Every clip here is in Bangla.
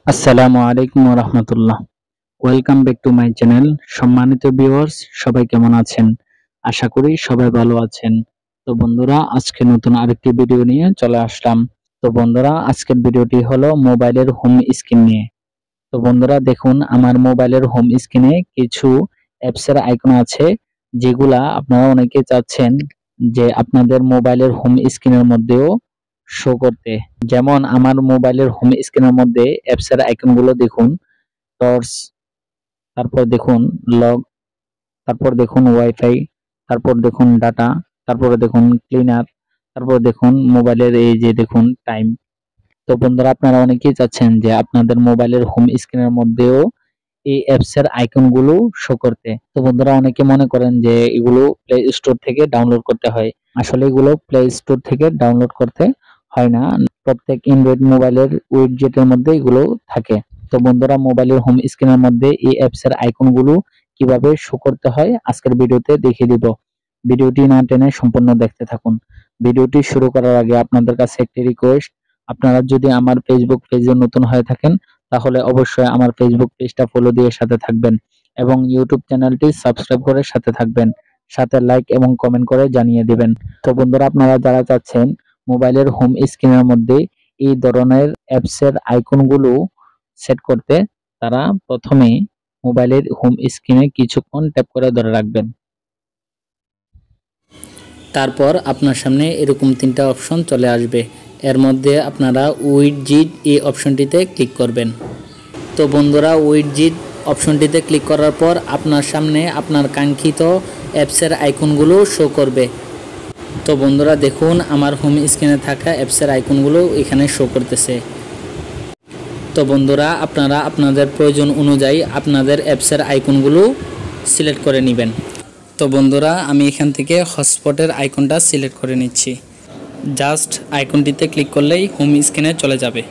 আসসালামু আলাইকুম ওয়া রাহমাতুল্লাহ। Welcome back to my channel. সম্মানিত ভিউয়ার্স, সবাই কেমন আছেন? আশা করি সবাই ভালো আছেন। তো বন্ধুরা, আজকে নতুন আরেকটি ভিডিও নিয়ে চলে আসলাম। তো বন্ধুরা, আজকের ভিডিওটি হলো মোবাইলের হোম স্ক্রিন নিয়ে। তো বন্ধুরা দেখুন, আমার মোবাইলের হোম স্ক্রিনে কিছু অ্যাপসের আইকন আছে, যেগুলা আপনারা অনেকে চাচ্ছেন যে আপনাদের মোবাইলের হোম স্ক্রিনের মধ্যেও শো করতে। যেমন আমার মোবাইলের হোম স্ক্রিনের মধ্যে অ্যাপসের আইকনগুলো দেখুন। টর্চ, তারপর দেখুন লগ, তারপর দেখুন ওয়াইফাই, তারপর দেখুন ডাটা, তারপরে দেখুন ক্লিনার, তারপর দেখুন মোবাইলের এই যে দেখুন টাইম। তো বন্ধুরা, আপনারা অনেকেই চাচ্ছেন যে আপনাদের মোবাইলের হোম স্ক্রিনের মধ্যেও এই অ্যাপসের আইকনগুলো শো করতে। তো বন্ধুরা, অনেকে মনে করেন যে এগুলো প্লে স্টোর থেকে ডাউনলোড করতে হয়। আসলে এগুলো প্লে স্টোর থেকে ডাউনলোড করতে হয় না। প্রত্যেক অ্যান্ড্রয়েড মোবাইলের উইডজেটের মধ্যে এগুলো থাকে। তো বন্ধুরা, মোবাইলের হোম স্ক্রিনের মধ্যে এই অ্যাপসের আইকনগুলো কিভাবে শো করতে হয় আজকের ভিডিওতে দেখিয়ে দিব। ভিডিওটি না টেনে সম্পূর্ণ দেখতে থাকুন। ভিডিওটি শুরু করার আগে আপনাদের কাছে একটি রিকোয়েস্ট, আপনারা যদি আমার ফেসবুক পেজে নতুন হয়ে থাকেন তাহলে অবশ্যই আমার ফেসবুক পেজটা ফলো দিয়ে সাথে থাকবেন এবং ইউটিউব চ্যানেলটি সাবস্ক্রাইব করে সাথে থাকবেন। সাথে লাইক এবং কমেন্ট করে জানিয়ে দিবেন। তো বন্ধুরা, আপনারা যারা চাচ্ছেন মোবাইলের হোম স্ক্রিনের মধ্যে এই ধরনের অ্যাপসের আইকনগুলো সেট করতে, তারা প্রথমে মোবাইলের হোম স্ক্রিনে কিছুক্ষণ ট্যাপ করে ধরে রাখবেন। তারপর আপনার সামনে এরকম তিনটা অপশন চলে আসবে। এর মধ্যে আপনারা উইডজিট এই অপশনটিতে ক্লিক করবেন। তো বন্ধুরা, উইডজিট অপশনটিতে ক্লিক করার পর আপনার সামনে আপনার কাঙ্ক্ষিত অ্যাপসের আইকনগুলো শো করবে। তো বন্ধুরা দেখুন, আমার হোম স্ক্রিনে থাকা অ্যাপসের আইকনগুলো এখানে শো করতেছে। তো বন্ধুরা, আপনারা আপনাদের প্রয়োজন অনুযায়ী আপনাদের অ্যাপসের আইকনগুলো সিলেক্ট করে নেবেন। তো বন্ধুরা, আমি এখান থেকে হটস্পটের আইকনটা সিলেক্ট করে নিচ্ছি। জাস্ট আইকনটিতে ক্লিক করলেই হোম স্ক্রিনে চলে যাবে।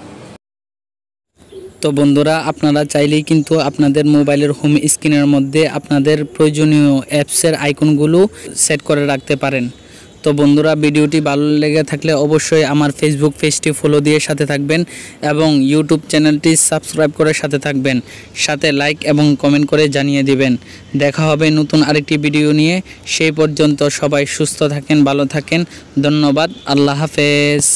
তো বন্ধুরা, আপনারা চাইলেই কিন্তু আপনাদের মোবাইলের হোম স্ক্রিনের মধ্যে আপনাদের প্রয়োজনীয় অ্যাপসের আইকনগুলো সেট করে রাখতে পারেন। তো বন্ধুরা, ভিডিওটি ভালো লেগে থাকলে অবশ্যই আমার ফেসবুক পেজটি ফলো দিয়ে সাথে থাকবেন এবং ইউটিউব চ্যানেলটি সাবস্ক্রাইব করে সাথে থাকবেন। সাথে লাইক এবং কমেন্ট করে জানিয়ে দিবেন। দেখা হবে নতুন আরেকটি ভিডিও নিয়ে। সেই পর্যন্ত সবাই সুস্থ থাকেন, ভালো থাকেন। ধন্যবাদ। আল্লাহ হাফেজ।